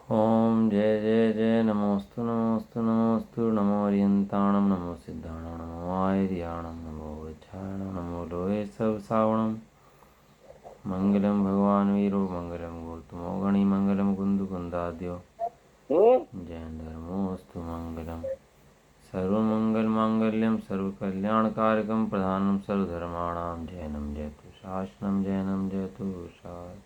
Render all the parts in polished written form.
ओम जय जय जय नमोस्तु नमोस्तु नमोस्तु नमो ओरियंताणम नमो सिद्धाणम नमो आयर्याणम नमो वज्राणम नमो लोहे सब सावणम मंगलम भगवान वीरो मंगलम गोतमो गणी मंगलम कुंदु कुंदाद्यो जय धर्मोस्तु मंगलम सर्वमंगल मांगल्यम सर्वकल्याणकारकम प्रधानम सर्वधर्माणां जैनम जयतु शासनम जैनम जयतु शासनम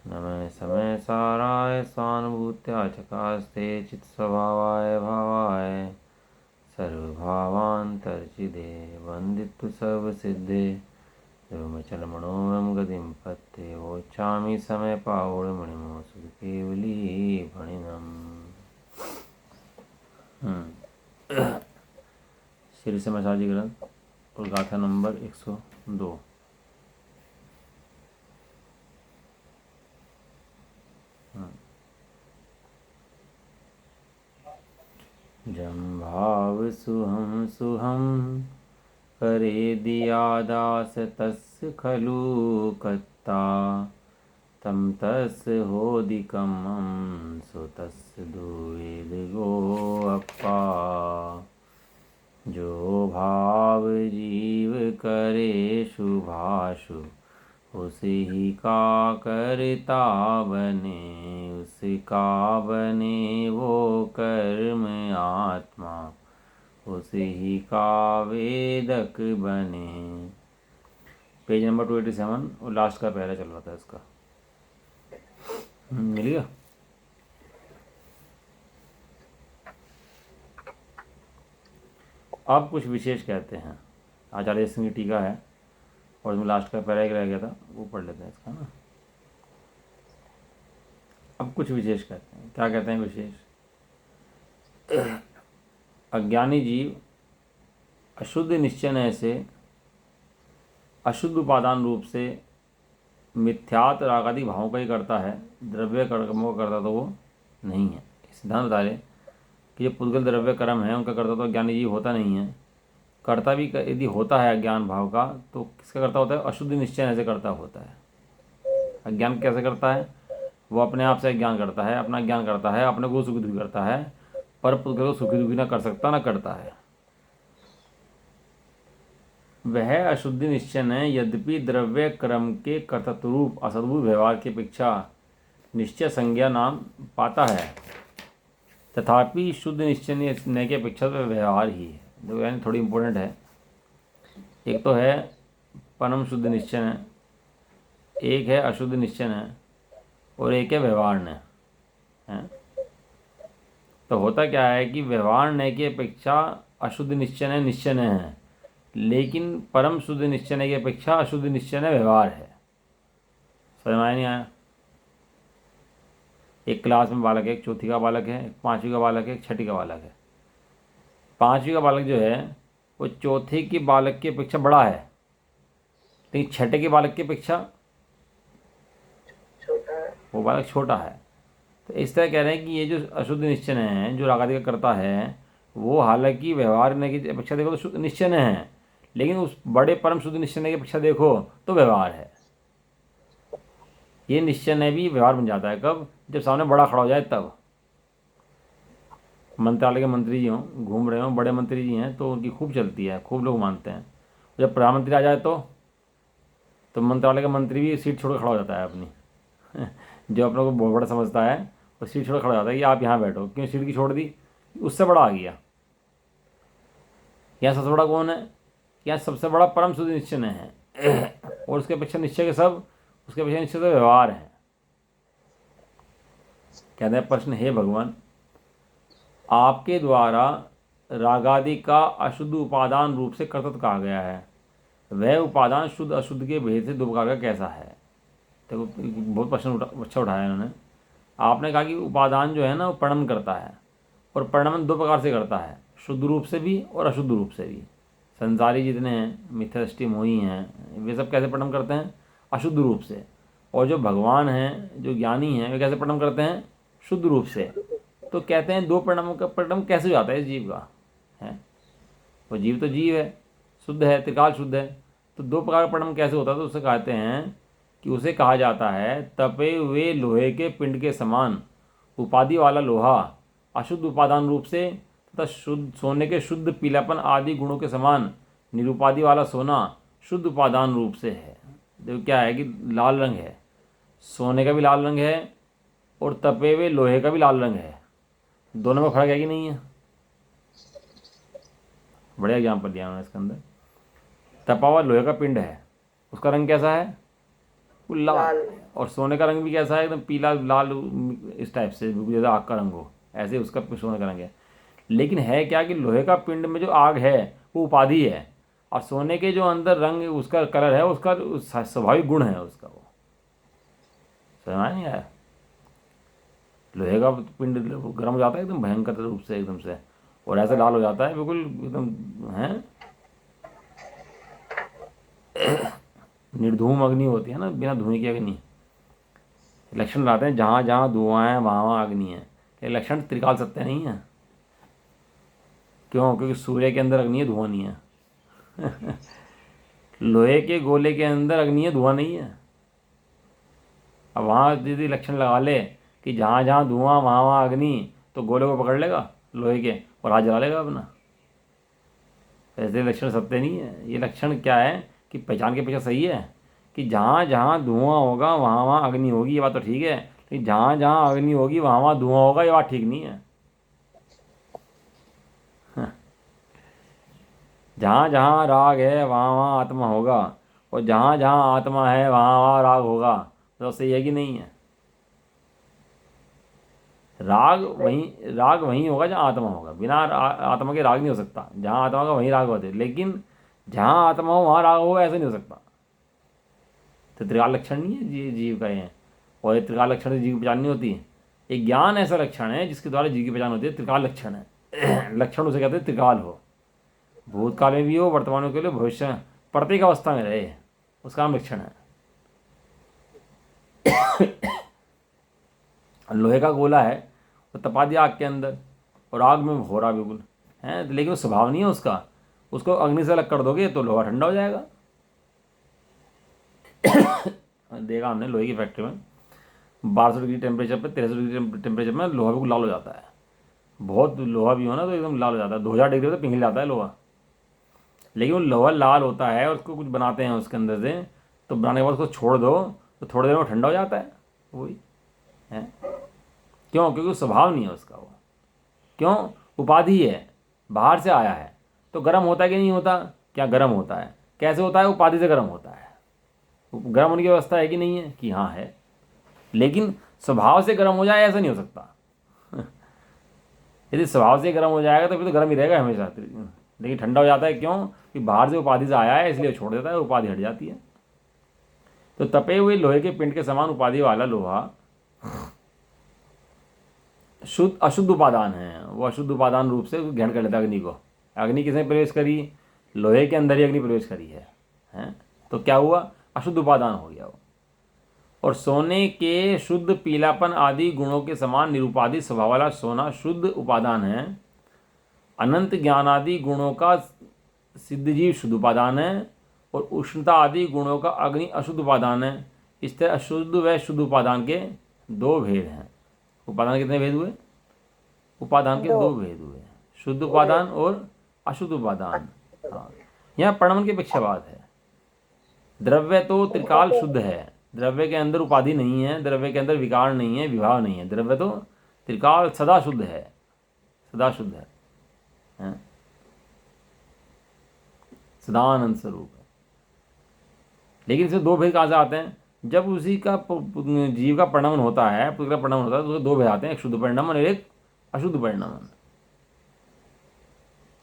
नमः समय साराय स्वानुभूत्या चकास्ते चित्स्वभावाय भावाय सर्वभावान्तर्चिदे वन्दितु सर्वसिद्धे व्योमचलमणोमं गतिं पत्ते वोच्छामि समय पावुर्मणिमो सुखकेवली फणिनम्। श्री समाचार्य ग्रंथ और गाथा नंबर 102। जम भाव सुहम सुहम करे दिया दास तस् खलु कत्ता तम तस् होदिकमं सो तस् दुवेद गो अप्पा। जो भाव जीव करे शुभाशु उसी का करता बने उसका बने वो कर्म आत्मा उसी का वेदक बने। पेज नंबर 287 और लास्ट का पहला चल रहा था इसका। मिल गया। अब कुछ विशेष कहते हैं। आचार्य सिंह की टीका है और इसमें लास्ट का पैरा एक रह गया था, वो पढ़ लेते हैं इसका ना। अब कुछ विशेष कहते हैं। क्या कहते हैं विशेष? अज्ञानी जीव अशुद्ध निश्चय से अशुद्ध उपादान रूप से मिथ्यात रागादि भावों का ही करता है, द्रव्य कर्मों का करता तो वो नहीं है। सिद्धांत बता रहे कि जो पुद्गल द्रव्य कर्म है उनका करता तो अज्ञानी जीव होता नहीं है। करता भी यदि होता है अज्ञान भाव का तो किसका करता होता है? अशुद्ध निश्चय से करता होता है। अज्ञान कैसे करता है? वो अपने आप से ज्ञान करता है, अपना ज्ञान करता है, अपने को सुखी दुखी करता है, पर पुद्गल को सुखी दुखी ना कर सकता ना करता है। वह अशुद्ध निश्चय यद्यपि द्रव्य कर्म के कर्तृत्व रूप असद्भुत व्यवहार की अपेक्षा निश्चय संज्ञा नाम पाता है, तथापि शुद्ध निश्चय की अपेक्षा तो व्यवहार ही है। जो यानी थोड़ी इम्पोर्टेंट है। एक तो है परम शुद्ध निश्चय, एक है अशुद्ध निश्चय और एक है व्यवहार है। तो होता क्या है कि व्यवहार की अपेक्षा अशुद्ध निश्चय है, लेकिन परम शुद्ध निश्चय की अपेक्षा अशुद्ध निश्चय व्यवहार है। समझ में नहीं आया? एक क्लास में बालक है, एक चौथी का बालक है, एक पाँचवीं का बालक है, एक छठी का बालक है। पाँचवीं का बालक जो है वो चौथे के बालक की अपेक्षा बड़ा है, लेकिन छठे के बालक की अपेक्षा छोटा है, वो बालक छोटा है। तो इस तरह कह रहे हैं कि ये जो अशुद्ध निश्चय है, जो रागादि का करता है, वो हालांकि व्यवहार की अपेक्षा देखो तो निश्चय है, लेकिन उस बड़े परम शुद्ध निश्चय की अपेक्षा देखो तो व्यवहार है। ये निश्चय भी व्यवहार बन जाता है कब? जब सामने बड़ा खड़ा हो जाए तब। मंत्रालय के मंत्री जी हों, घूम रहे हों, बड़े मंत्री जी हैं तो उनकी खूब चलती है, खूब लोग मानते हैं। जब प्रधानमंत्री आ जाए तो मंत्रालय का मंत्री भी सीट छोड़ खड़ा हो जाता है अपनी। जो अपने को बहुत बड़ा समझता है वो सीट छोड़ खड़ा हो जाता है कि आप यहाँ बैठो। क्यों सीट की छोड़ दी? उससे बड़ा आ गया। यहाँ सबसे बड़ा कौन है? यहाँ सबसे बड़ा परम शुद्ध निश्चय है और उसके अपेक्षा निश्चय के सब, उसके अपेक्षा निश्चय से व्यवहार है। कहते हैं प्रश्न, हे भगवान, आपके द्वारा रागादि का अशुद्ध उपादान रूप से कर्तव्य कहा गया है, वह उपादान शुद्ध अशुद्ध के भेद से दो प्रकार का कैसा है? देखो बहुत प्रश्न अच्छा उठाया इन्होंने। आपने कहा कि उपादान जो है ना वो प्रणमन करता है, और प्रणमन दो प्रकार से करता है, शुद्ध रूप से भी और अशुद्ध रूप से भी। संसारी जितने हैं, मिथ्यादृष्टि मोही हैं, वे सब कैसे प्रणम करते हैं? अशुद्ध रूप से। और जो भगवान हैं, जो ज्ञानी हैं, वे कैसे प्रणम करते हैं? शुद्ध रूप से। तो कहते हैं दो परिणामों का परिणाम कैसे हो जाता है इस जीव का? है वो जीव तो जीव है, शुद्ध है, त्रिकाल शुद्ध है, तो दो प्रकार का परिणाम कैसे होता है? तो उससे कहते हैं कि उसे कहा जाता है तपे हुए लोहे के पिंड के समान उपाधि वाला लोहा अशुद्ध उपादान रूप से तथा शुद्ध सोने के शुद्ध पीलापन आदि गुणों के समान निरुपाधि वाला सोना शुद्ध उपादान रूप से है। देखो क्या है कि लाल रंग है, सोने का भी लाल रंग है और तपे हुए लोहे का भी लाल रंग है। दोनों में फर्क है कि नहीं है? बढ़िया एग्जाम्पल दिया उन्होंने इसके अंदर। तपा हुआ लोहे का पिंड है, उसका रंग कैसा है? वो लाल। और सोने का रंग भी कैसा है? एकदम पीला लाल, इस टाइप से, जैसे आग का रंग हो, ऐसे उसका सोने का रंग है। लेकिन है क्या कि लोहे का पिंड में जो आग है वो उपाधि है, और सोने के जो अंदर रंग उसका कलर है उसका स्वाभाविक गुण है उसका। वो समझ नहीं आया? लोहे का पिंड गर्म हो जाता है एकदम भयंकर रूप से एकदम से, और ऐसे लाल हो जाता है बिल्कुल एकदम है। निर्धूम अग्नि होती है ना, बिना धुएं की अग्नि। लक्षण लाते हैं जहाँ जहाँ धुआं है वहाँ वहाँ अग्नि है। ये लक्षण त्रिकाल सत्य नहीं है। क्यों? क्योंकि सूर्य के अंदर अग्नि है, धुआं नहीं है। लोहे के गोले के अंदर अग्नि है, धुआं नहीं है। अब वहाँ यदि लक्षण लगा ले कि जहाँ जहाँ धुआं वहाँ वहाँ अग्नि, तो गोले को पकड़ लेगा लोहे के और हाथ जला लेगा अपना। ऐसे लक्षण सत्य नहीं है। ये लक्षण क्या है कि पहचान के पीछे सही है कि जहाँ जहाँ धुआं होगा वहाँ वहाँ अग्नि होगी, ये बात तो ठीक है। लेकिन जहाँ जहाँ अग्नि होगी वहाँ वहाँ धुआं होगा, ये बात ठीक नहीं है। जहाँ जहाँ राग है वहाँ वहाँ आत्मा होगा, और जहाँ जहाँ आत्मा है वहाँ वहाँ राग होगा। तो सही है कि नहीं है? राग वहीं होगा जहाँ आत्मा होगा। बिना आत्मा के राग नहीं हो सकता। जहाँ आत्मा का वहीं राग होते, लेकिन जहाँ आत्मा हो वहाँ राग होगा, ऐसा नहीं हो सकता। तो त्रिकाल लक्षण नहीं है जीव का ये। और ये त्रिकाल लक्षण से जीव की पहचान नहीं होती है। एक ज्ञान ऐसा लक्षण है जिसके द्वारा जीव की पहचान होती है, त्रिकाल लक्षण है। लक्षण उसे कहते हैं त्रिकाल हो, भूतकाल में भी हो, वर्तमान में के लिए, भविष्य प्रत्येक अवस्था में रहे, उसका नाम लक्षण है। लोहे का गोला है तो तपा दिया आग के अंदर, और आग में हो रहा बिल्कुल है, लेकिन वो स्वभाव नहीं है उसका। उसको अग्नि से अलग कर दोगे तो लोहा ठंडा हो जाएगा। देखा हमने लोहे की फैक्ट्री में 1200 डिग्री टेम्परेचर पे, 1300 डिग्री टेम्परेचर में लोहा बिल्कुल लाल हो जाता है। बहुत लोहा भी हो ना तो एकदम लाल हो जाता है। 2000 डिग्री पे तो पिघल जाता है लोहा। लेकिन वो लोहा लाल होता है और उसको कुछ बनाते हैं उसके अंदर से, तो बनाने के बाद उसको छोड़ दो तो थोड़ी देर में ठंडा हो जाता है। वही है। क्यों? क्योंकि स्वभाव नहीं है उसका वो। क्यों? उपाधि है, बाहर से आया है। तो गर्म होता है कि नहीं होता? क्या गर्म होता है? कैसे होता है? उपाधि से गर्म होता है। गर्म होने की व्यवस्था है कि नहीं है? कि हाँ है। लेकिन स्वभाव से गर्म हो जाए ऐसा नहीं हो सकता। यदि स्वभाव से गर्म हो जाएगा तो फिर तो गर्म ही रहेगा हमेशा। लेकिन ठंडा हो जाता है क्यों? कि बाहर से उपाधि से आया है, इसलिए छोड़ देता है, उपाधि हट जाती है। तो तपे हुए लोहे के पिंड के समान उपाधि वाला लोहा शुद्ध अशुद्ध उपादान है। वो अशुद्ध उपादान रूप से ग्रहण कर लेता है अग्नि को। अग्नि किसने प्रवेश करी? लोहे के अंदर ही अग्नि प्रवेश करी है, हैं? तो क्या हुआ? अशुद्ध उपादान हो गया वो। और सोने के शुद्ध पीलापन आदि गुणों के समान निरुपाधि स्वभाव वाला सोना शुद्ध उपादान है। अनंत ज्ञान आदि गुणों का सिद्धजीव शुद्ध उपादान है, और उष्णता आदि गुणों का अग्नि अशुद्ध उपादान है। इस तरह अशुद्ध व शुद्ध उपादान के दो भेद हैं। उपादान कितने भेद हुए? उपादान के दो भेद हुए, शुद्ध उपादान और अशुद्ध उपादान। हाँ, यहाँ प्रणवन की अपेक्षावाद है। द्रव्य तो त्रिकाल शुद्ध है, द्रव्य के अंदर उपाधि नहीं है, द्रव्य के अंदर विकार नहीं है, विभाव नहीं है। द्रव्य तो त्रिकाल सदा शुद्ध है, सदा शुद्ध है, सदानंद स्वरूप है। लेकिन इसमें दो भेद कहाँ से आते हैं? जब उसी का जीव का परिणमन होता है, पुत्र का परिणमन होता है, तो उसके दो भेद आते हैं, एक शुद्ध परिणमन और एक अशुद्ध परिणमन।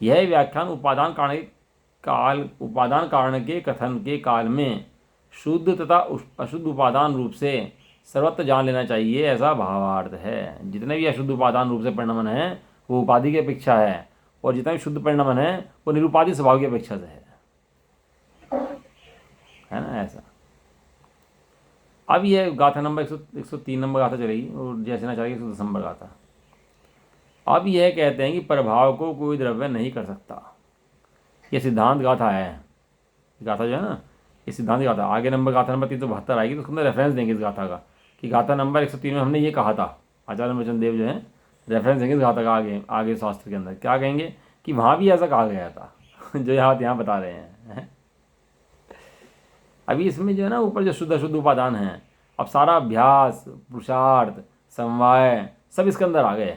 यह व्याख्यान उपादान कारण के कथन के काल में शुद्ध तथा अशुद्ध उपादान रूप से सर्वत्र जान लेना चाहिए, ऐसा भावार्थ है। जितने भी अशुद्ध उपादान रूप से परिणमन है वो उपाधि की अपेक्षा है, और जितना भी शुद्ध परिणमन है वो निरुपाधि स्वभाव की अपेक्षा से है ना, ऐसा। अब यह गाथा नंबर 103 नंबर गाथा चलेगी, और जैसे ना चलेगी 110 नंबर गाथा। अब यह कहते हैं कि प्रभाव को कोई द्रव्य नहीं कर सकता। यह सिद्धांत गाथा है। गाथा जो है ना, इस सिद्धांत की गाथा। आगे नंबर गाथा नंबर 372 आएगी तो उसके अंदर रेफरेंस देंगे इस गाथा का कि गाथा नंबर 103 में हमने ये कहा था। आचार्य वचन देव जो है रेफरेंस देंगे इस गाथा का आगे आगे शास्त्र के अंदर क्या कहेंगे कि वहाँ भी ऐसा कहा गया था जो यहाँ बता रहे हैं। अभी इसमें जो है ना ऊपर जो शुद्ध अशुद्ध उपादान है, अब सारा अभ्यास पुरुषार्थ समवाय सब इसके अंदर आ गए।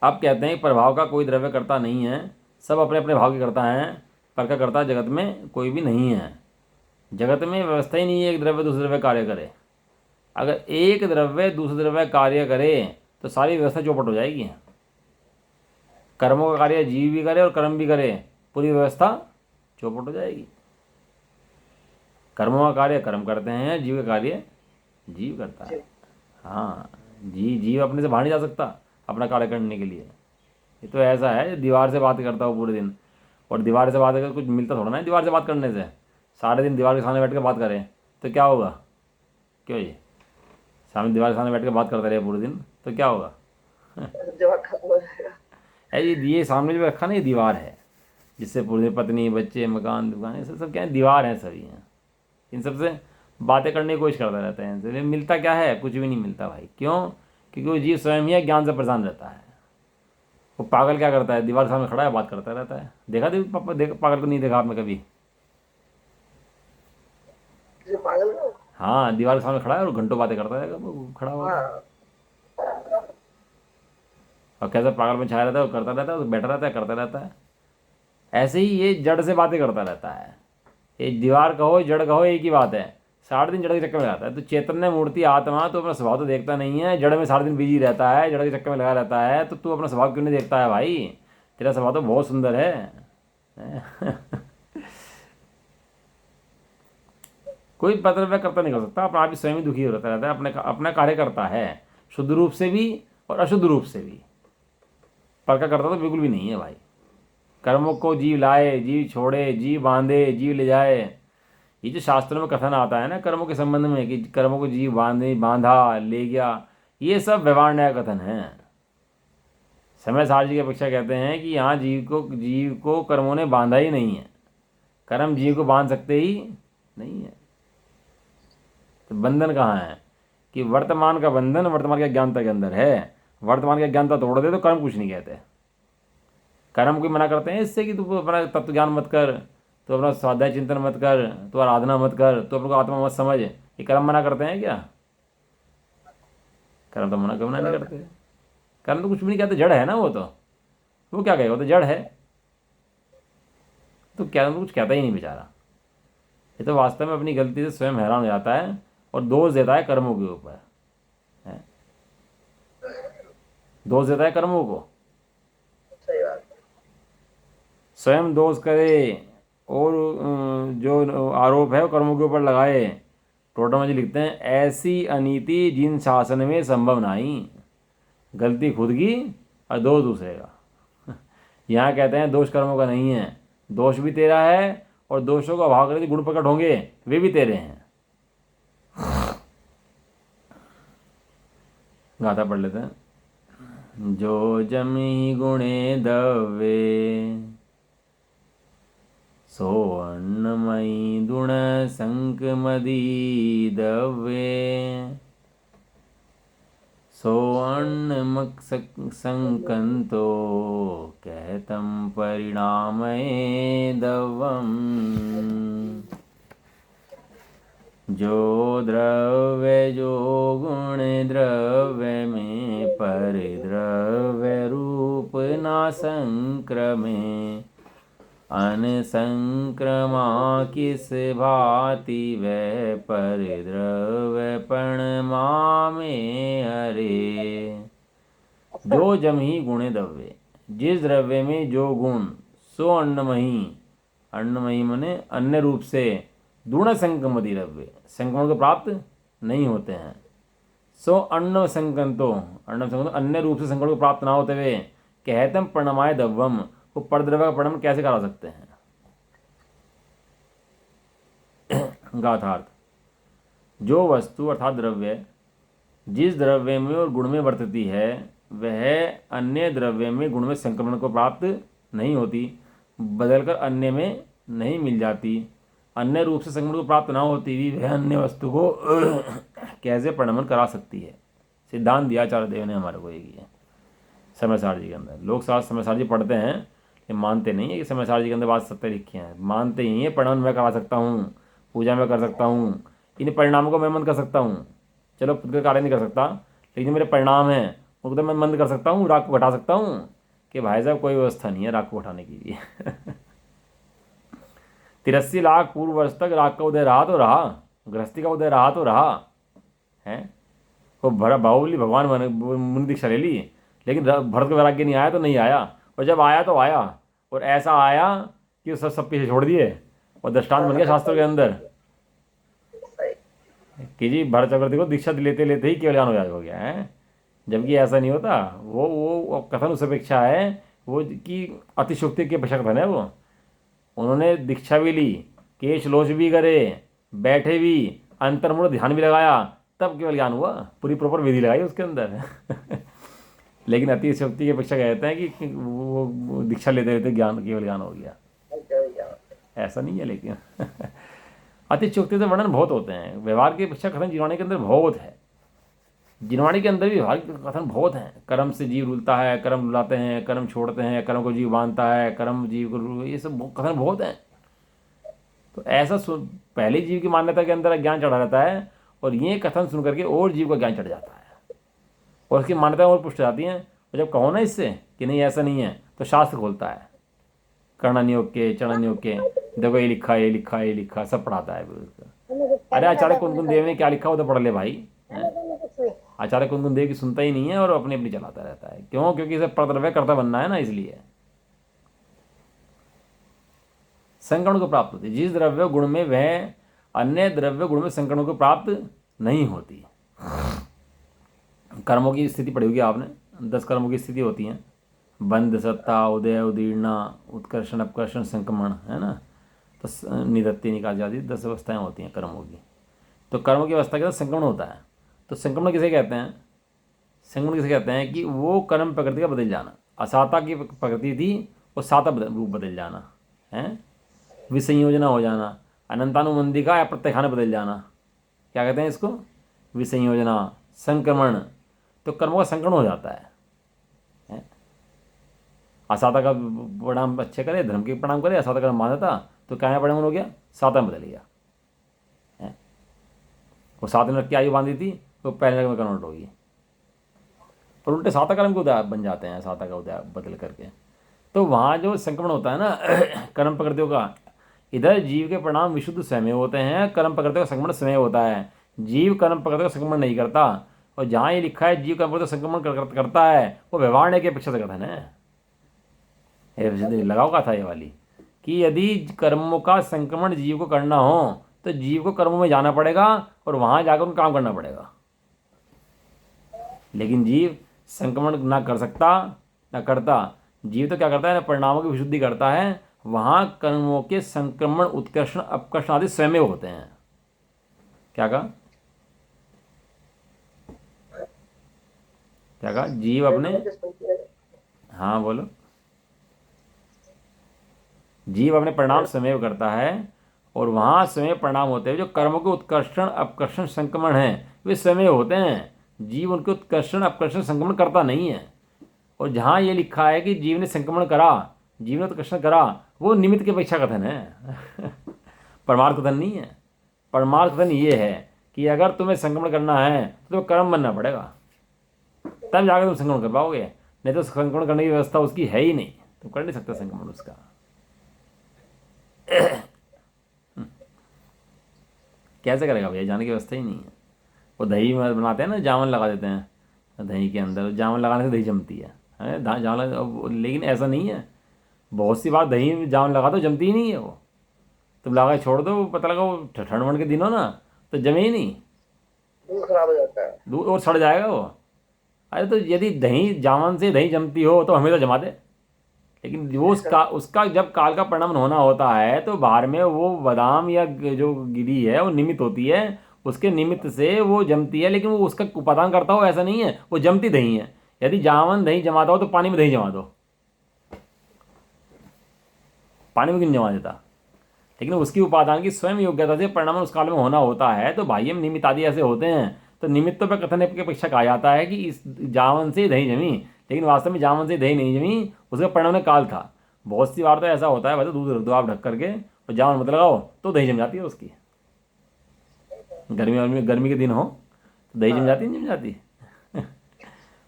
अब कहते हैं प्रभाव का कोई द्रव्य करता नहीं है, सब अपने अपने भाव के करता है, पर का करता जगत में कोई भी नहीं है। जगत में व्यवस्था ही नहीं है एक द्रव्य दूसरे द्रव्य कार्य करे। अगर एक द्रव्य दूसरे द्रव्य कार्य करे तो सारी व्यवस्था चौपट हो जाएगी। कर्मों का कार्य जीव भी करे और कर्म भी करे, पूरी व्यवस्था चौपट हो जाएगी। कर्मों का कार्य कर्म करते हैं, जीव का कार्य जीव करता है। हाँ, जीव अपने से बाहर नहीं जा सकता अपना कार्य करने के लिए। ये तो ऐसा है दीवार से बात करता हो पूरे दिन, और दीवार से बात करके कुछ मिलता थोड़ा ना है दीवार से बात करने से। सारे दिन दीवार के सामने बैठ के बात करें तो क्या होगा? क्यों ये सामने दीवार के सामने बैठ के बात करते रहे पूरे दिन तो क्या होगा? ये सामने जो रखा ना ये दीवार है, जिससे पूरे पत्नी बच्चे मकान दुकान ये सब क्या है? दीवार है सभी हैं। इन सबसे बातें करने की कोशिश करता रहता है, इसलिए मिलता क्या है? कुछ भी नहीं मिलता भाई। क्यों? क्योंकि वो जीव स्वयं ही ज्ञान से परेशान रहता है। वो पागल क्या करता है? दीवार के सामने खड़ा है बात करता रहता है। देखा पापा पागल को नहीं देखा आपने कभी? पागल? हाँ, दीवार के सामने खड़ा है और घंटों बातें करता रहेगा वो खड़ा हुआ। और कैसे पागल में छाया रहता है, वो करता रहता है, वो बैठा रहता है, करता रहता है। ऐसे ही ये जड़ से बातें करता रहता है। ये दीवार कहो जड़ कहो एक ही बात है, सारा दिन जड़ के चक्कर में रहता है। तो चैतन्य मूर्ति आत्मा तो अपना स्वभाव तो देखता नहीं है, जड़ में सारा दिन बिजी रहता है, जड़ के चक्कर में लगा रहता है। तो तू अपना स्वभाव क्यों नहीं देखता है भाई? तेरा स्वभाव तो बहुत सुंदर है। कोई पत्र करता नहीं कर सकता, अपना आप ही स्वयं ही दुखी होता रहता है। अपना कार्य करता है शुद्ध रूप से भी और अशुद्ध रूप से भी। पर का करता तो बिल्कुल भी नहीं है भाई। कर्मों को जीव लाए, जीव छोड़े, जीव बांधे, जीव ले जाए। ये जो शास्त्रों में कथन आता है ना कर्मों के संबंध में कि कर्मों को जीव बांधा ले गया, ये सब व्यवहार न्याय कथन है। समय सार जी की अपेक्षा कहते हैं कि यहाँ जीव को कर्मों ने बांधा ही नहीं है, कर्म जीव को बांध सकते ही नहीं है। तो बंधन कहाँ है? कि वर्तमान का बंधन वर्तमान के अज्ञानता के अंदर है। वर्तमान की अज्ञानता तोड़ दे तो कर्म कुछ नहीं कहते। कर्म को मना करते हैं इससे कि तू अपना तत्व ज्ञान मत कर, तो अपना स्वाध्याय चिंतन मत कर, तो आराधना मत कर, तो अपने को आत्मा मत समझ। ये कर्म मना करते हैं क्या? कर्म तो मना नहीं करते। कर्म तो कुछ भी नहीं कहते, जड़ है ना वो तो। वो क्या कहेगा? वो तो जड़ है, तो क्या तो कुछ कहता ही नहीं बेचारा। ये तो वास्तव में अपनी गलती से स्वयं हैरान हो जाता है और दोष देता है कर्मों के ऊपर। दोष देता है कर्मों को, स्वयं दोष करे और जो आरोप है वो कर्मों के ऊपर लगाए। टोटम जी लिखते हैं ऐसी अनीति जिन शासन में संभव नहीं। गलती खुद की और दोष दूसरे का। यहाँ कहते हैं दोष कर्मों का नहीं है, दोष भी तेरा है और दोषों का अभाव करके गुण प्रकट होंगे वे भी तेरे हैं। गाथा पढ़ लेते हैं। जो जमी गुणे दवे सो अन्नमयी दुण संक मदी दवे सो अन्नमक संकंतो कहतम परिणामये दवम। जो द्रव्य जो गुण द्रव्य में परिद्रव्य रूप ना संक्रमे अनसंक्रमा किस भांति वह परिद्रव्य परमा में हरे। जो जमहि गुणे द्रव्य, जिस द्रव्य में जो गुण, सो अन्नमयी, अन्नमयी मने अन्य रूप से, दुण संक्रमति द्रव्य, संक्रमण को प्राप्त नहीं होते हैं। सो अन्न संकंतो, अन्न संकंतो अन्य रूप से संक्रमण को प्राप्त ना होते हुए कहतम प्रणमाय दव्वम, वो परद्रव्य का प्रणम कैसे करा सकते हैं? गाथार्थ। जो वस्तु अर्थात द्रव्य जिस द्रव्य में और गुण में वर्तती है वह अन्य द्रव्य में गुण में संक्रमण को प्राप्त नहीं होती, बदलकर अन्य में नहीं मिल जाती। अन्य रूप से संक्रमण को प्राप्त ना होती भी वह अन्य वस्तु को कैसे परिणमन करा सकती है। सिद्धांत दिया आचार्य देव ने हमारे को एक ही है समयसार जी के अंदर। लोग साथ समयसार जी पढ़ते हैं, ये मानते नहीं है कि समयसार जी के अंदर बात सत्य लिखी है, मानते ही है परिणमन मैं करा सकता हूँ, पूजा में कर सकता हूँ, इन परिणामों को मैं मंद कर सकता हूँ। चलो खुद का कार्य नहीं कर सकता, लेकिन जो मेरे परिणाम हैं उनको तो मैं मंद कर सकता हूँ, राग को घटा सकता हूँ। कि भाई साहब कोई व्यवस्था नहीं है राग को घटाने के लिए 83 लाख पूर्व वर्ष तक राग का उदय रहा तो रहा, गृहस्थी का उदय रहा तो रहा है। वो बाहुबली भगवान मुनि दीक्षा ले ली, लेकिन भरत को वैराग्य नहीं आया तो नहीं आया, और जब आया तो आया, और ऐसा आया कि सब पीछे छोड़ दिए, और दृष्टांत बन गया शास्त्रों के अंदर कि जी भरत चक्रवर्ती को दीक्षा लेते लेते ही केवल ज्ञान हो गया है। जबकि ऐसा नहीं होता। वो कथन उस अपेक्षा है वो कि अतिशोक्ति के अपेक्षा कथन है वो। उन्होंने दीक्षा भी ली, केश लोच भी करे, बैठे भी, अंतर्मुख ध्यान भी लगाया, तब केवल ज्ञान हुआ, पूरी प्रॉपर विधि लगाई उसके अंदर लेकिन अतिशोक्ति की अपेक्षा कहते हैं कि वो दीक्षा लेते लेते ज्ञान केवल ज्ञान हो गया, ऐसा नहीं है। लेकिन अतिशोक्ति से वर्णन बहुत होते हैं, व्यवहार की अपेक्षा कथन जिनवाणी के अंदर बहुत है। जिनवाणी के अंदर भी व्यवहार के कथन बहुत हैं। कर्म से जीव रुलता है, कर्म रुलाते हैं, कर्म छोड़ते हैं, कर्म को जीव बांधता है, कर्म जीव को, ये सब कथन बहुत हैं। तो ऐसा पहले जीव की मान्यता के अंदर ज्ञान चढ़ा रहता है, और ये कथन सुन करके और जीव का ज्ञान चढ़ जाता है, और उसकी मान्यता और पुष्ट जाती हैं। और जब कहो ना इससे कि नहीं ऐसा नहीं है, तो शास्त्र खोलता है, कर्ण नियोग के, चरण नियोग के, देखो ये लिखा, ये लिखा, ये लिखा, सब पढ़ाता है। अरे आचार्य कुंदन देव ने क्या लिखा वो तो पढ़ ले भाई। आचार्य कुंदन देव की सुनता ही नहीं है, और अपनी अपनी चलाता रहता है। क्यों? क्योंकि इसे परद्रव्य कर्ता बनना है ना, इसलिए संकरण को प्राप्त होती। जिस द्रव्य गुण में वह अन्य द्रव्य गुण में संकरण को प्राप्त नहीं होती। कर्मों की स्थिति पढ़ी होगी आपने, 10 कर्मों की स्थिति होती हैं, बंध, सत्ता, उदय, उदीर्णा, उत्कर्षण, अपकर्षण, संक्रमण, है ना। तो निदत्ति, निकाल आदि 10 अवस्थाएं होती हैं कर्मों की। तो कर्मों की अवस्था के साथ संक्रमण होता है। तो संक्रमण किसे कहते हैं? संक्रमण किसे कहते हैं कि वो कर्म प्रकृति का बदल जाना। असाता की प्रकृति थी, वो साता रूप बदल जाना है, विसंयोजना हो जाना, अनंतानुबंधी का या प्रत्यखान बदल जाना। क्या कहते हैं इसको? विसंयोजना, संक्रमण। तो कर्मों का संक्रमण हो जाता है। असाता का परिणाम अच्छे करे, धर्म के परिणाम करे, असाता का मान था तो क्या परिणाम हो गया? साता में बदल गया। वो 7 मिनट की आयु बांधी थी तो पहले में कन्वर्ट होगी, और उल्टे साता कर्म के उदय बन जाते हैं, साता का उदय बदल करके। तो वहाँ जो संक्रमण होता है ना कर्म प्रकृतियों का, इधर जीव के परिणाम विशुद्ध स्वयं होते हैं, कर्म प्रकृतियों का संक्रमण स्वयं होता है। जीव कर्म प्रकृति का संक्रमण नहीं करता। और जहाँ ये लिखा है जीव कर्म प्रकृति संक्रमण करता है, वो व्यवहार की अपेक्षा से कथन है। लगाओ का था ये वाली कि यदि कर्मों का संक्रमण जीव को करना हो तो जीव को कर्मों में जाना पड़ेगा, और वहां जाकर उनको काम करना पड़ेगा। लेकिन जीव संक्रमण ना कर सकता ना करता। जीव तो क्या करता है ना, परिणामों की विशुद्धि करता है। वहां कर्मों के संक्रमण, उत्कर्षण, अपकर्षण आदि स्वयं होते हैं। क्या कहा? क्या कहा? जीव अपने, हाँ बोलो। जीव अपने परिणाम स्वयं करता है, और वहाँ स्वयं परिणाम होते हैं। जो कर्मों के उत्कर्षण, अपकर्षण, संक्रमण हैं वे स्वयं होते हैं। जीव उनके उत्कर्षण, अपकर्षण, संक्रमण करता नहीं है। और जहाँ ये लिखा है कि जीव ने संक्रमण करा, जीव ने उत्कर्षण करा, वो निमित्त की अपेक्षा कथन है परमार्थ कथन नहीं है। परमार्थ कथन ये है कि अगर तुम्हें संक्रमण करना है तो तुम्हें कर्म बनना पड़ेगा, तब जाकर तुम संक्रमण कर पाओगे। नहीं तो संक्रमण करने की व्यवस्था उसकी है ही नहीं, तुम कर नहीं सकते संक्रमण उसका कैसे करेगा भैया? जाने की व्यवस्था ही नहीं है। वो दही बनाते हैं ना, जामन लगा देते हैं दही के अंदर, जामन लगाने से दही जमती है जामन। लेकिन ऐसा नहीं है, बहुत सी बार दही जामन लगा तो जमती ही नहीं है। वो तुम लगा छोड़ दो, पता लगा वो ठंड वंड के दिनों ना तो जमे ही नहीं, दूध खराब हो जाता है, दूध और सड़ जाएगा वो। अरे तो यदि दही जामन से दही जमती हो तो हमें तो जमा दे। लेकिन वो उसका जब काल का परिणाम होना होता है तो बाहर में वो बादाम या जो गिरी है वो निमित्त होती है, उसके निमित्त से वो जमती है। लेकिन वो उसका उपादान करता हो ऐसा नहीं है, वो जमती दही है। यदि जावन दही जमाता हो तो पानी में दही जमा दो, पानी में क्यों नहीं जमा देता? लेकिन उसकी उपादान की स्वयं योग्यता से परिणाम उस काल में होना होता है। तो बाह्यम निमित्त आदि ऐसे होते हैं, तो निमित्तों पर कथन की अपेक्षा कहा जाता है कि इस जावन से दही जमी, लेकिन वास्तव में जावन से दही नहीं जमी, उसका परिणाम में काल था। बहुत सी बार तो ऐसा होता है, भाई तो दूध रख दो आप ढक करके और जावन मत लगाओ तो दही जम जाती है उसकी। गर्मी के दिन हो तो दही जम जाती है, नहीं जम जाती?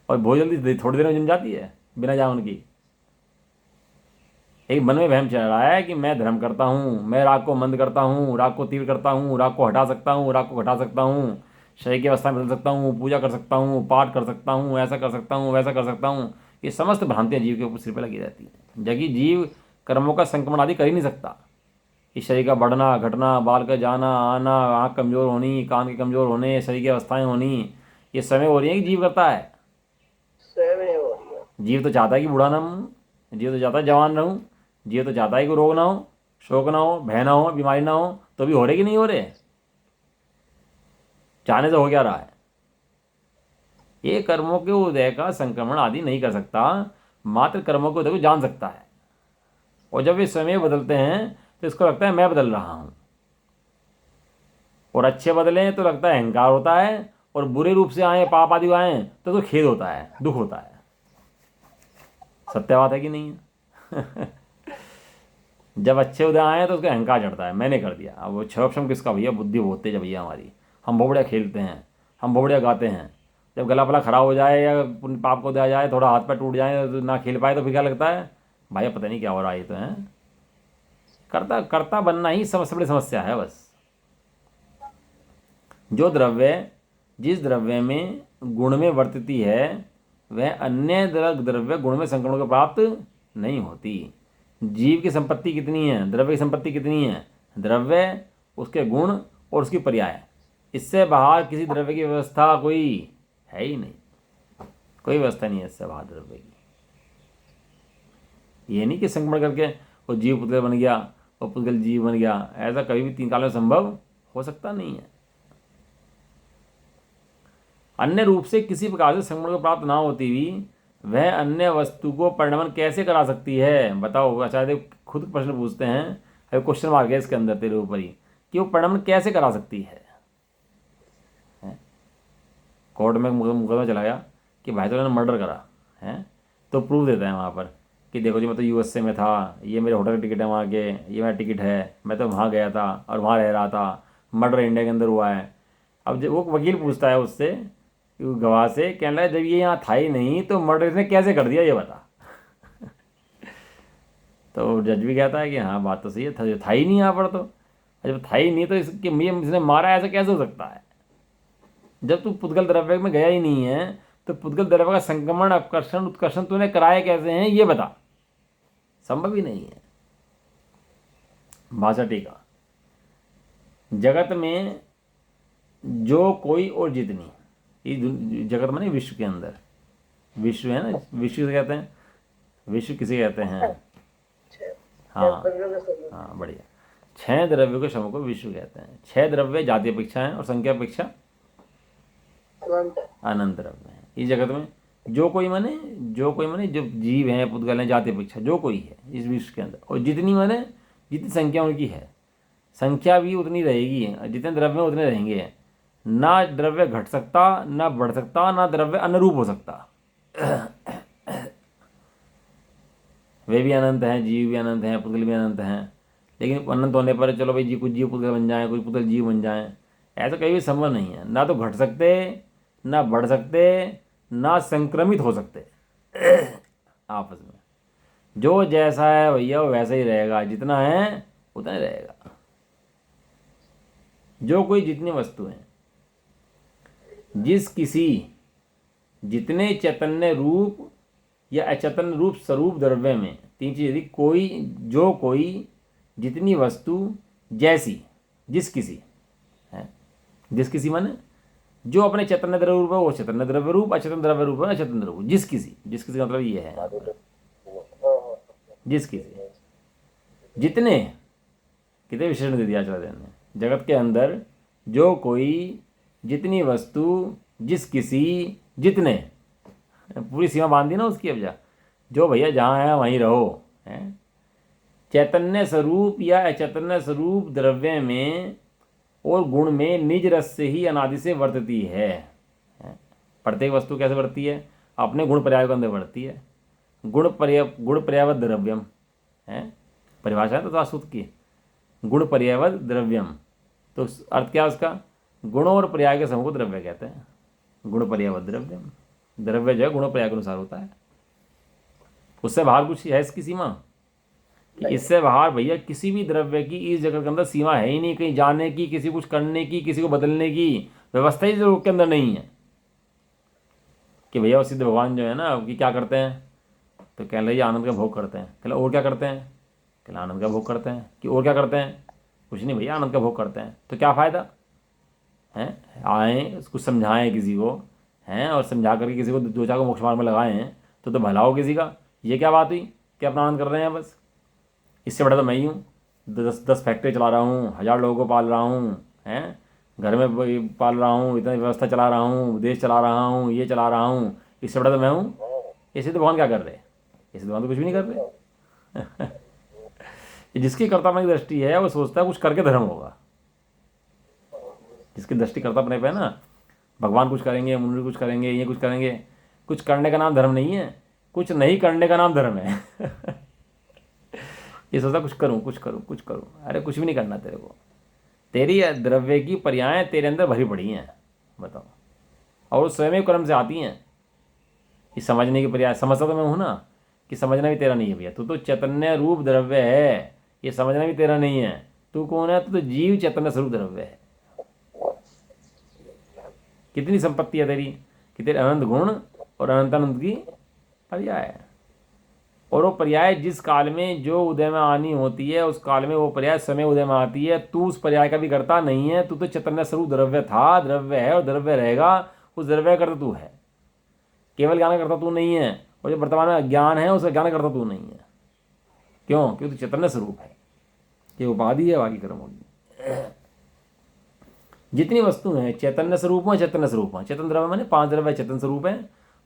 और बहुत जल्दी थोड़ी देर में जम जाती है बिना जावन की। एक मन में वहम चल रहा है कि मैं धर्म करता हूँ, मैं राग को मंद करता हूँ, राग को तीव्र करता हूँ, राग को हटा सकता हूँ, राग को घटा सकता हूँ, शरीर की अवस्था में बदल सकता हूँ, पूजा कर सकता हूँ, पाठ कर सकता हूँ, ऐसा कर सकता हूँ, वैसा कर सकता हूँ। ये समस्त भ्रांतियाँ जीव के ऊपर सिर पर लगी रहती हैं, जबकि जीव कर्मों का संक्रमण आदि कर ही नहीं सकता। इस शरीर का बढ़ना घटना, बाल का जाना आना, आँख कमज़ोर होनी, कान के कमज़ोर होने, शरीर की अवस्थाएं होनी, ये समय हो रही है कि जीव करता है? स्वयं ही हो रही है। जीव तो चाहता है कि बूढ़ा ना हूँ, जीव तो चाहता है जवान रहूँ, जीव तो चाहता है कि रोग ना हो, शोक ना हो, भय ना हो, बीमारी ना हो। तो भी हो रहे कि नहीं हो रहे? चाहने से हो क्या रहा है? ये कर्मों के उदय का संक्रमण आदि नहीं कर सकता, मात्र कर्मों के उदय को जान सकता है। और जब ये समय बदलते हैं तो इसको लगता है मैं बदल रहा हूँ, और अच्छे बदलें तो लगता है अहंकार होता है, और बुरे रूप से आए पाप आदि आए तो खेद होता है, दुख होता है। सत्य बात है कि नहीं है? जब अच्छे उदय आए तो उसका अहंकार चढ़ता है, मैंने कर दिया। अब वो क्षम किसका भैया? बुद्धि बहुत तेज है भैया हमारी, हम बहुत बढ़िया खेलते हैं, हम बहुत बढ़िया गाते हैं। जब गला पला खराब हो जाए या पाप को दिया जाए, थोड़ा हाथ पैर टूट जाए तो ना खेल पाए, तो फिर क्या लगता है? भैया पता नहीं क्या हो रहा है, ये तो है। करता करता बनना ही सबसे बड़ी समस्या है बस। जो द्रव्य जिस द्रव्य में गुण में वर्तती है, वह अन्य द्रव्य गुण में संकरण को प्राप्त नहीं होती। जीव की संपत्ति कितनी है, द्रव्य की संपत्ति कितनी है? द्रव्य, उसके गुण और उसकी पर्याय, इससे बाहर किसी द्रव्य की व्यवस्था कोई है ही नहीं। कोई व्यवस्था नहीं है इससे बाहर द्रव्य की। ये नहीं कि संक्रमण करके वो जीव पुतगल बन गया, वो पुतगल जीव बन गया, ऐसा कभी भी तीन काल में संभव हो सकता नहीं है। अन्य रूप से किसी प्रकार से संक्रमण को प्राप्त ना होती भी वह अन्य वस्तु को परिणमन कैसे करा सकती है? बताओ। आचार्य खुद प्रश्न पूछते हैं, अभी क्वेश्चन मार्क है इसके अंदर तेरे ऊपर ही, कि वो परिणमन कैसे करा सकती है? कोर्ट में मुकदमा चला गया कि भाई तो ने मर्डर करा है, तो प्रूफ देता है वहाँ पर कि देखो जी मैं तो यूएसए में था, ये मेरे होटल की टिकट है वहाँ के, ये मेरा टिकट है, मैं तो वहाँ गया था और वहाँ रह रहा था, मर्डर इंडिया के अंदर हुआ है। अब जब वो वकील पूछता है उससे, गवाह से, कहने लगा जब ये यहाँ था ही नहीं तो मर्डर इसने कैसे कर दिया ये बता। तो जज भी कहता है कि हाँ बात तो सही है, था ही नहीं यहाँ पर, तो जब था ही नहीं तो इसने मारा ऐसा कैसे हो सकता है? जब तू पुद्गल द्रव्य में गया ही नहीं है तो पुद्गल द्रव्य का संक्रमण आकर्षण उत्कर्षण तूने कराए कैसे हैं ये बता। संभव ही नहीं है। भाषा टीका, जगत में जो कोई और जितनी, ये जगत माने विश्व के अंदर, विश्व है ना, विश्व से कहते हैं, विश्व किसे कहते हैं? हाँ हाँ बढ़िया, 6 द्रव्यों के समूह को विश्व कहते हैं। 6 द्रव्य जाति अपेक्षा हैं और संख्या अपेक्षा अनंत द्रव्य हैं। इस जगत में जो कोई माने जो जीव हैं, पुद्गल हैं, जाति अपेक्षा जो कोई है इस विश्व के अंदर, और जितनी माने जितनी संख्या उनकी है, संख्या भी उतनी रहेगी, जितने द्रव्य उतने रहेंगे। ना द्रव्य घट सकता, ना बढ़ सकता, ना द्रव्य अनुरूप हो सकता। वे भी अनंत हैं, जीव भी अनंत हैं, पुतगल भी अनंत हैं। लेकिन अनंत होने पर चलो भाई जी कुछ जीव पुतगल बन जाएं, कुछ पुतगल जीव बन जाएं, ऐसा कहीं भी संभव नहीं है। ना तो घट सकते, ना बढ़ सकते, ना संक्रमित हो सकते आपस में। जो जैसा है भैया वो वैसा ही रहेगा, जितना है उतना ही रहेगा। जो कोई जितनी वस्तु है, जिस किसी जितने चैतन्य रूप या अचैतन्य रूप स्वरूप द्रव्य में, तीन चीज, यदि कोई जो कोई जितनी वस्तु जैसी जिस किसी है, जिस किसी माने जो अपने चैतन्य द्रव्य रूप है वो चैतन्य द्रव्य रूप, अचेतन द्रव्य रूप है अचेतन द्रव्य, जिस किसी का मतलब ये है, जिस किसी, जितने, कितने विशेषण दे दिया आचार्य ने, जगत के अंदर जो कोई जितनी वस्तु जिस किसी जितने पूरी सीमा बांध दी ना उसकी। अब जा जो भैया जहाँ है वहीं रहो, हैं। चैतन्य स्वरूप या अचैतन्य स्वरूप द्रव्य में और गुण में निज रस से ही अनादि से वर्तती है। प्रत्येक वस्तु कैसे बढ़ती है? अपने गुण पर्याय के अंदर बढ़ती है। गुण पर्यावत द्रव्यम है परिभाषा है तो थोड़ा सूत्र की। गुण पर्यावत द्रव्यम, तो अर्थ क्या है उसका? गुण और पर्याय के समूह को द्रव्य कहते हैं। गुण पर्यावत द्रव्यम, द्रव्य जो है गुण पर्याय के अनुसार होता है। उससे बाहर कुछ है इसकी सीमा? कि इससे बाहर भैया किसी भी द्रव्य की इस जगत के अंदर सीमा है ही नहीं। कहीं जाने की, किसी कुछ करने की, किसी को बदलने की व्यवस्था ही जरूर के अंदर नहीं है। कि भैया वो सिद्ध भगवान जो है ना कि क्या करते हैं? तो कह रहे आनंद का भोग करते हैं। कह और क्या करते हैं? कह आनंद का भोग करते हैं। कि और क्या करते हैं? कुछ नहीं भैया, आनंद का भोग करते हैं। तो क्या फ़ायदा है? आए कुछ समझाएं किसी को, हैं, और समझा करके किसी को दो चार को मोक्ष मार्ग में लगाए हैं तो भला हो किसी का। ये क्या बात हुई कि अपना आनंद कर रहे हैं बस? इससे बड़ा तो मैं ही हूँ। 10 फैक्ट्री चला रहा हूँ, 1000 लोगों को पाल रहा हूँ, हैं, घर में पाल रहा हूँ, इतनी व्यवस्था चला रहा हूँ, देश चला रहा हूँ, ये चला रहा हूँ। इससे बड़ा तो मैं हूँ। ऐसे तो भगवान क्या कर रहे हैं? ऐसे तो भगवान तो कुछ भी नहीं कर रहे। जिसकी कर्तापन की दृष्टि है वो सोचता है कुछ करके धर्म होगा। जिसकी दृष्टि कर्तापन पे है ना, भगवान कुछ करेंगे, मुनि कुछ करेंगे, ये कुछ करेंगे, कुछ करने का नाम धर्म नहीं है, कुछ नहीं करने का नाम धर्म है। ये सोचता कुछ करूं कुछ करूं कुछ करूं। अरे कुछ भी नहीं करना तेरे को। तेरी द्रव्य की पर्यायें तेरे अंदर भरी पड़ी हैं, बताओ, और वो स्वयं कर्म से आती हैं। ये समझने की पर्याय, समझता तो मैं हूं ना कि समझना भी तेरा नहीं है भैया। तू तो चैतन्य रूप द्रव्य है, ये समझना भी तेरा नहीं है। तू कौन है? तू तो जीव चैतन्य स्वरूप द्रव्य है। कितनी संपत्ति है तेरी कि तेरे अनंत गुण और अनंतानंद की पर्याय है। और वो पर्याय जिस काल में जो उदय में आनी होती है उस काल में वो पर्याय समय उदय में आती है। तू उस पर्याय का भी करता नहीं है। तू तो चैतन्य स्वरूप द्रव्य था, द्रव्य है और द्रव्य रहेगा। उस द्रव्य करता तू है, केवल ज्ञान करता तू नहीं है। और जो वर्तमान में अज्ञान है उसका ज्ञान करता तू नहीं है। क्यों? क्योंकि चैतन्य स्वरूप है। ये उपाधि है, बाकी कर्म होगी। जितनी वस्तु हैं चैतन्य स्वरूप है, चैतन्य स्वरूप है। चेतन द्रव्य मैंने 5 द्रव्य चेतन स्वरूप है,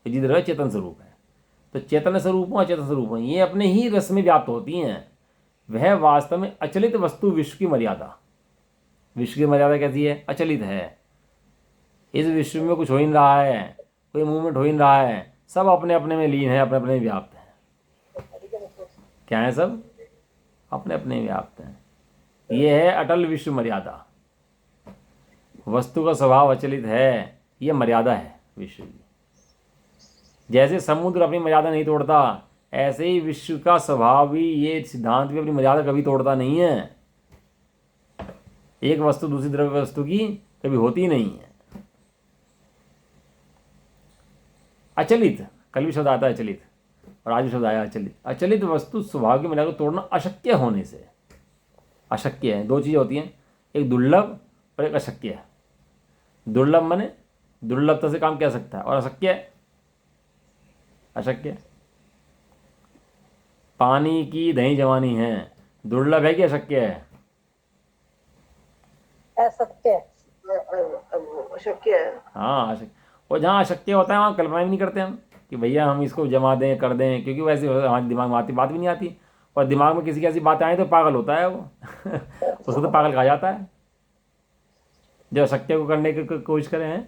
जी द्रव्य चेतन स्वरूप है। तो चेतन स्वरूप और चेतन स्वरूप ये अपने ही रस में व्याप्त होती हैं। वह वास्तव में अचलित वस्तु विश्व की मर्यादा। विश्व की मर्यादा कैसी है? अचलित है। इस विश्व में कुछ हो ही नहीं रहा है, कोई मूवमेंट हो ही नहीं रहा है, सब अपने अपने में लीन है, अपने अपने में व्याप्त है। क्या है? सब अपने अपने में व्याप्त हैं। ये है अटल विश्व मर्यादा। वस्तु का स्वभाव अचलित है, ये मर्यादा है विश्व की। जैसे समुद्र अपनी मर्यादा नहीं तोड़ता, ऐसे ही विश्व का स्वभाव भी, ये सिद्धांत भी अपनी मर्यादा कभी तोड़ता नहीं है। एक वस्तु दूसरी द्रव्य वस्तु की कभी होती नहीं है। अचलित, कल भी शब्द आता है अचलित, और आज भी शब्द आया अचलित। अचलित वस्तु स्वभाव की मर्यादा को तोड़ना अशक्य होने से। अशक्य है। 2 चीज़ें होती हैं, एक दुर्लभ और एक अशक्य है। दुर्लभ माने दुर्लभता से काम किया सकता है, और अशक्य है, अशक्य। पानी की दही जवानी है, दुर्लभ है कि अशक्य है? असत्य। अशक्य है। हाँ अशक्य। और जहाँ अशक्य होता है वहाँ कल्पना भी नहीं करते हम कि भैया हम इसको जमा दें, कर दें, क्योंकि वैसे हमारे दिमाग में आती बात भी नहीं आती। और दिमाग में किसी की ऐसी बातें आए तो पागल होता है वो। उसको तो पागल कहा जाता है जो अशक्य को करने की कोशिश करे हैं।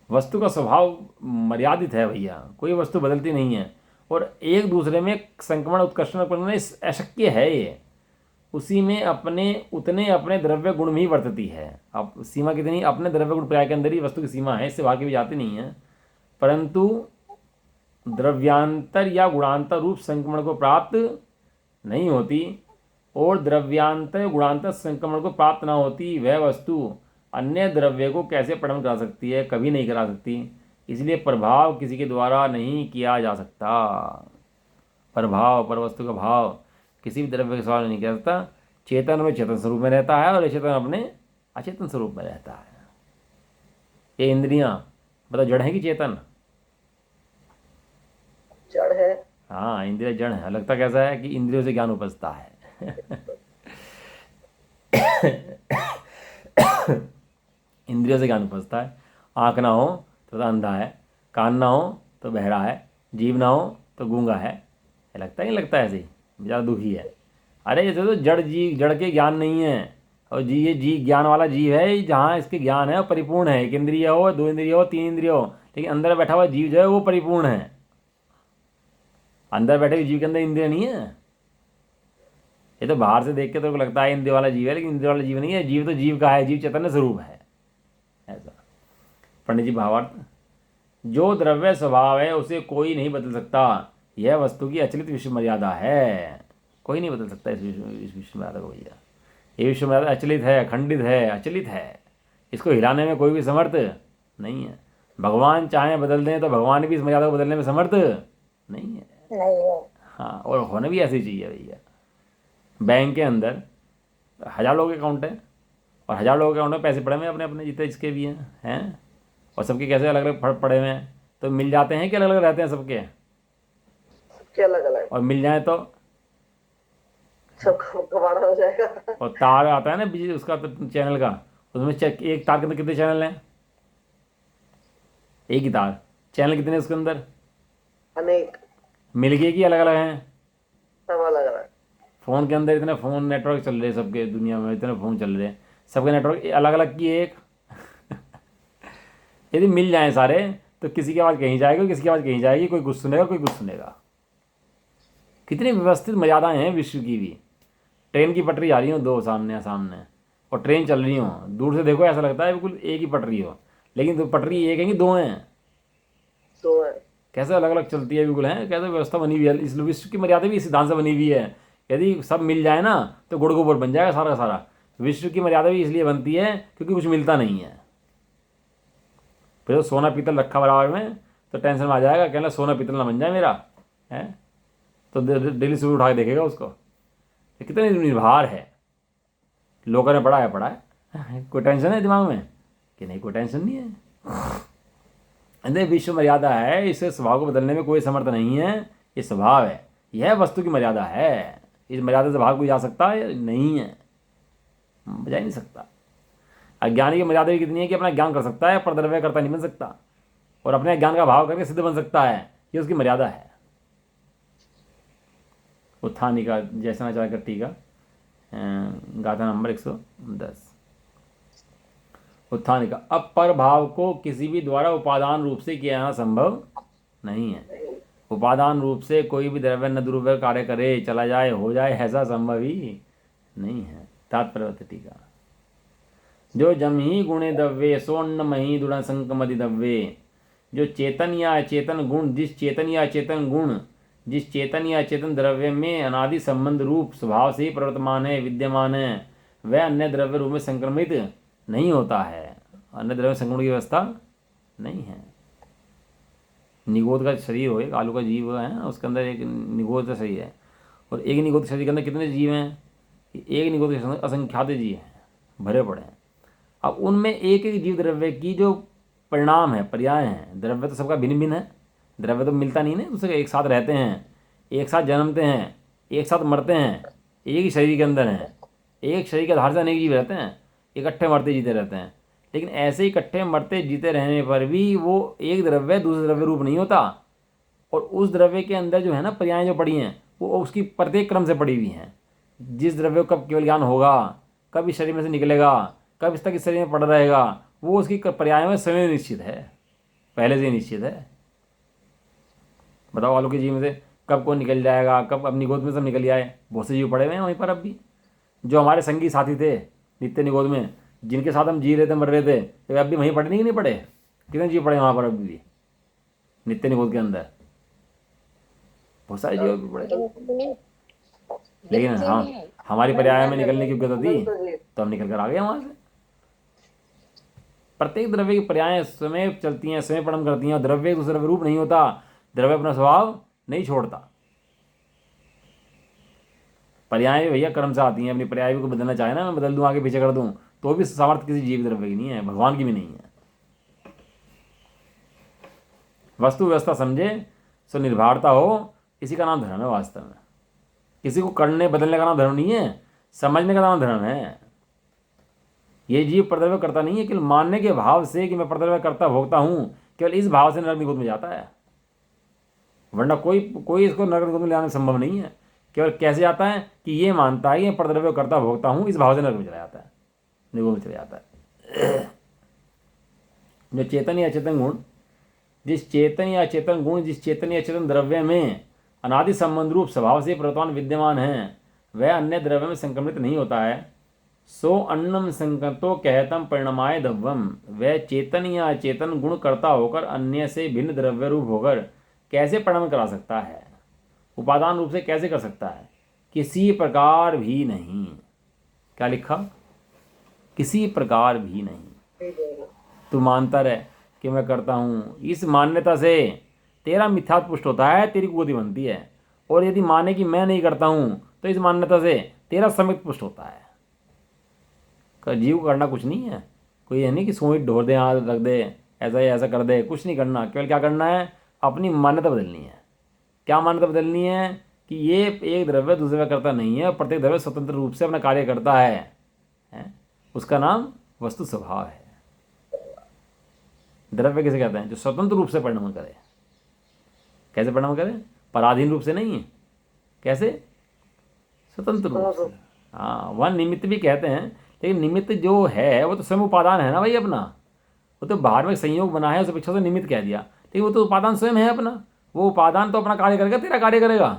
वस्तु का स्वभाव मर्यादित है भैया, कोई वस्तु बदलती नहीं है। और एक दूसरे में संक्रमण उत्कर्षण करना अशक्य है। ये उसी में अपने उतने अपने द्रव्य गुण में ही वर्तती है। अब सीमा कितनी? अपने द्रव्य गुण पर्याय के अंदर ही वस्तु की सीमा है, इससे बाकी भी जाती नहीं है। परंतु द्रव्यांतर या गुणांतर रूप संक्रमण को प्राप्त नहीं होती। और द्रव्यांतर गुणांतर संक्रमण को प्राप्त ना होती वह वस्तु अन्य द्रव्य को कैसे परिणाम करा सकती है? कभी नहीं करा सकती। इसलिए प्रभाव किसी के द्वारा नहीं किया जा सकता। प्रभाव, पर वस्तु का भाव किसी भी द्रव्य के सवाल नहीं किया सकता। चेतन में चेतन स्वरूप में रहता है और अचेतन अपने अचेतन स्वरूप में रहता है। ये इंद्रियां मतलब जड़ है कि चेतन? जड़ है। हाँ, इंद्रिया जड़ है। लगता कैसा है कि इंद्रियों से ज्ञान उपजता है। इंद्रियों से ज्ञान उपजता है। आँख ना हो तो अंधा है, कान ना हो तो बहरा है, जीव ना हो तो गूंगा है। लगता ही नहीं लगता ऐसे ही, बेचारा दुखी है। अरे जैसे तो जड़ के ज्ञान नहीं है, और ये ज्ञान वाला जीव है, जहाँ इसके ज्ञान है वो परिपूर्ण है। एक इंद्रिय हो, दो इंद्रिय हो, तीन इंद्रिय हो, लेकिन अंदर बैठा हुआ जीव जो है वो परिपूर्ण है। अंदर बैठे हुए जीव के अंदर इंद्रिय नहीं है। ये तो बाहर से देख के तो लगता है इंद्रिय वाला जीव है, लेकिन इंद्रिय वाला जीव नहीं है। जीव तो जीव का है, जीव चैतन्य स्वरूप है। ऐसा पंडित जी भावार्थ, जो द्रव्य स्वभाव है उसे कोई नहीं बदल सकता। यह वस्तु की अचलित विश्व मर्यादा है। कोई नहीं बदल सकता इस विश्व मर्यादा को भैया। ये विश्व मर्यादा अचलित है, खंडित है, अचलित है। इसको हिलाने में कोई भी समर्थ नहीं है। भगवान चाहे बदल दें तो भगवान भी इस मर्यादा को बदलने में समर्थ नहीं है। नहीं है। हाँ, और होना भी ऐसी चाहिए भैया। बैंक के अंदर 1000 लोगों के अकाउंट है, और 1000 लोगों के अकाउंट में पैसे पड़े हुए हैं अपने अपने, जितने जिसके भी हैं, और सबके कैसे अलग अलग पड़े हुए हैं। तो मिल जाते हैं कि अलग अलग रहते हैं सबके? सबके अलग अलग। और मिल जाए तो सबको कबाड़ा हो जाएगा। और तार आता है ना बिजली उसका, तो चैनल का, उसमें एक तार के अंदर कितने चैनल हैं? एक ही तार, चैनल कितने हैं उसके अंदर? अनेक। मिल गए कि अलग अलग हैं? सब अलग अलग। फ़ोन के अंदर इतने फ़ोन नेटवर्क चल रहे हैं सबके, दुनिया में इतने फ़ोन चल रहे हैं, सबके नेटवर्क अलग अलग की एक। यदि मिल जाएं सारे तो किसी की आवाज़ कहीं जाएगी, किसी की आवाज़ कहीं जाएगी, कोई कुछ सुनेगा, कोई कुछ सुनेगा। कितनी व्यवस्थित मर्यादाएं हैं विश्व की भी। ट्रेन की पटरी आ रही हो दो सामने सामने, और ट्रेन चल रही हो, दूर से देखो ऐसा लगता है बिल्कुल एक ही पटरी हो, लेकिन तो पटरी एक है कि दो हैं? दो है। कैसे अलग अलग चलती है बिल्कुल, है कैसे व्यवस्था बनी हुई है। इस विश्व की मर्यादा भी इस सिद्धांत से बनी हुई है। यदि सब मिल जाए ना तो गुड़ गोबर बन जाएगा सारा का सारा। विश्व की मर्यादा भी इसलिए बनती है क्योंकि कुछ मिलता नहीं है। फिर तो सोना पीतल रखा बराबर में तो टेंशन में आ जाएगा, कहना सोना पीतल ना बन जाए मेरा, है तो डेली सुबह उठा के देखेगा उसको। ये कितने निर्भर है। लोगों ने पढ़ा है कोई टेंशन है दिमाग में कि नहीं? कोई टेंशन नहीं है। अंदर विश्व मर्यादा है, इसे स्वभाव को बदलने में कोई समर्थ नहीं है। ये स्वभाव है, यह वस्तु की मर्यादा है। इस मर्यादा से बाहर कोई जा सकता है? नहीं है, बजा ही नहीं सकता। अज्ञानी की मर्यादा भी कितनी है कि अपना ज्ञान कर सकता है पर द्रव्य करता नहीं बन सकता, और अपने ज्ञान का भाव करके सिद्ध बन सकता है। ये उसकी मर्यादा है। उत्थानी का जैसनाचार्य का टीका, गाथा नंबर 110। उत्थान का, अपर भाव को किसी भी द्वारा उपादान रूप से किया जाना संभव नहीं है। उपादान रूप से कोई भी द्रव्य न दुर्व्य कार्य करे, चला जाए, हो जाए, ऐसा संभव ही नहीं है। तात्पर्य टीका, जो जम ही गुणे दव्ये सोन्न मही दुण संकमदि दव्ये। जो चेतन या अचेतन गुण, जिस चेतन या अचेतन गुण, जिस चेतन या चेतन द्रव्य में अनादि संबंध रूप स्वभाव से ही प्रवर्तमान है, विद्यमान है, वह अन्य द्रव्य रूप में संक्रमित नहीं होता है। अन्य द्रव्य संक्रमण की व्यवस्था नहीं है। निगोद का शरीर हो, एक आलू का जीव है, उसके अंदर एक निगोद का शरीर है, और एक निगोद शरीर के अंदर कितने जीव हैं? एक निगोद के असंख्यात जीव हैं, भरे पड़े हैं। अब उनमें एक एक जीव द्रव्य की जो परिणाम है, पर्याय हैं। द्रव्य तो सबका भिन्न भिन्न है, द्रव्य तो मिलता नहीं ना दूसरे, एक साथ रहते हैं, एक साथ जन्मते हैं, एक साथ मरते हैं, एक ही शरीर के अंदर हैं। एक शरीर के आधार से अनेक जीव रहते हैं, इकट्ठे मरते जीते रहते हैं। लेकिन ऐसे इकट्ठे मरते जीते रहने पर भी वो एक द्रव्य दूसरे द्रव्य रूप नहीं होता। और उस द्रव्य के अंदर जो है ना पर्याय जो पड़ी हैं, वो उसकी प्रत्येक क्रम से पड़ी हुई हैं। जिस द्रव्य को कब केवल ज्ञान होगा, कब इस शरीर में से निकलेगा, कब इस तक इस शरीर में पड़ा रहेगा, वो उसकी पर्याय में समय निश्चित है, पहले से ही निश्चित है। बताओ आलू के जीव में से कब कौन निकल जाएगा, कब अपनी गोद में सब निकल जाए। बहुत से जीव पड़े हुए हैं वहीं पर अब भी, जो हमारे संगी साथी थे नित्य निगोद में, जिनके साथ हम जी रहे थे, मर रहे थे, तो अब भी वहीं पड़े नहीं कि नहीं पड़े? कितने जीव पड़े वहाँ पर अभी भी नित्य निगोद के अंदर? बहुत सारे जीव भी पड़े। लेकिन हाँ, हमारी पर्याय में निकलने की योग्यता थी तो हम निकल कर आ गए वहाँ से। प्रत्येक द्रव्य की पर्याय स्वयं चलती हैं, स्वयं परिणाम करती हैं, और द्रव्य दूसरे द्रव्य रूप नहीं होता। द्रव्य अपना स्वभाव नहीं छोड़ता। पर्याय भी भैया कर्म से आती हैं। अपनी पर्याय को बदलना चाहे ना, मैं बदल दूं, आगे पीछे कर दूं, तो भी सामर्थ्य किसी जीव द्रव्य की नहीं है, भगवान की भी नहीं है। वस्तु व्यवस्था समझे, सो निर्भरता हो, इसी का नाम धर्म है वास्तव में। किसी को करने बदलने का नाम धर्म नहीं है, समझने का नाम धर्म है। ये जीव प्रद्रव्य करता नहीं है, केवल मानने के भाव से कि मैं प्रद्रव्य करता भोगता हूँ, केवल इस भाव से नरक निगोद में जाता है। वरना कोई कोई इसको नरक में ले आना संभव नहीं है। केवल कैसे जाता है कि ये मानता है कि मैं परद्रव्य करता भोगता हूँ, इस भाव से नरक में चला जाता है, निगो में चला जाता है। जो चेतन या अचेतन गुण, जिस चेतन या अचेतन गुण जिस चेतन या अचेतन द्रव्य में अनादि संबंध रूप स्वभाव से प्रवर्तमान विद्यमान है, वह अन्य द्रव्य में संक्रमित नहीं होता है। सो अन्नम संकतो कहतम परिणमाय दव्वम, वह चेतन या अचेतन गुण करता होकर अन्य से भिन्न द्रव्य रूप होकर कैसे परिणाम करा सकता है, उपादान रूप से कैसे कर सकता है? किसी प्रकार भी नहीं। क्या लिखा? किसी प्रकार भी नहीं। तू मानता रहे कि मैं करता हूँ, इस मान्यता से तेरा मिथ्यात्व पुष्ट होता है, तेरी कुगति बनती है। और यदि माने कि मैं नहीं करता हूँ तो इस मान्यता से तेरा समित पुष्ट होता है। जीव करना कुछ नहीं है, कोई है नहीं कि सोई ढोर दे, हाथ रख दे, ऐसा ही ऐसा कर दे, कुछ नहीं करना। केवल क्या करना है? अपनी मान्यता बदलनी है। क्या मान्यता बदलनी है? कि ये एक द्रव्य दूसरे द्रव्य करता नहीं है, प्रत्येक द्रव्य स्वतंत्र रूप से अपना कार्य करता है? उसका नाम वस्तु स्वभाव है। द्रव्य किसे कहते हैं? जो स्वतंत्र रूप से परिणाम करे। कैसे परिणाम करे? पराधीन रूप से नहीं है। कैसे? स्वतंत्र रूप से। हाँ, वह निमित्त भी कहते हैं, लेकिन निमित्त जो है वो तो स्वयं उपादान है ना भाई अपना। वो तो बाहर में संयोग बना है, उस अपेक्षा से निमित्त कह दिया, लेकिन वो तो उपादान स्वयं है अपना। वो उपादान तो अपना कार्य करेगा, तेरा कार्य करेगा।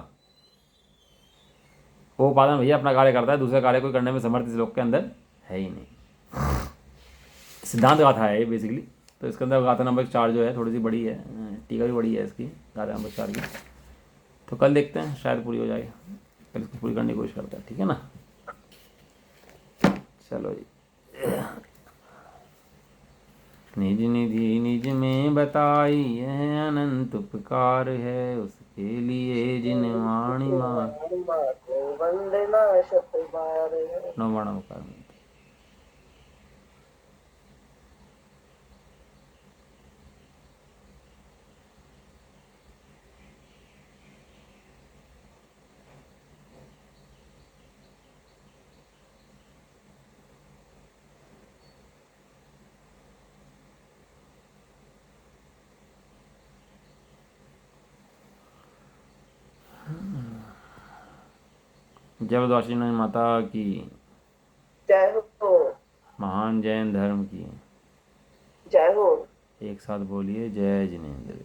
वो उपादान भैया अपना कार्य करता है, दूसरा कार्य कोई करने में समर्थ इस लोक के अंदर है ही नहीं। सिद्धांत गाथा है ये बेसिकली। तो इसके अंदर गाथा नंबर 4 जो है थोड़ी सी बड़ी है, टीका भी बड़ी है इसकी, गाथा नंबर 4 की। तो कल देखते हैं, शायद पूरी हो जाए, कल इसको पूरी करने की कोशिश करते हैं, ठीक है ना? चलो जी। निज निधि निज में बताई, यह अनंत उपकार है उसके लिए जिन वाणी माँ वंदना शत बार है। नवाणा उपकार में। जय द्वाशी माता की, जय हो। महान जैन धर्म की। जय हो। एक साथ बोलिए, जय जिनेन्द्र।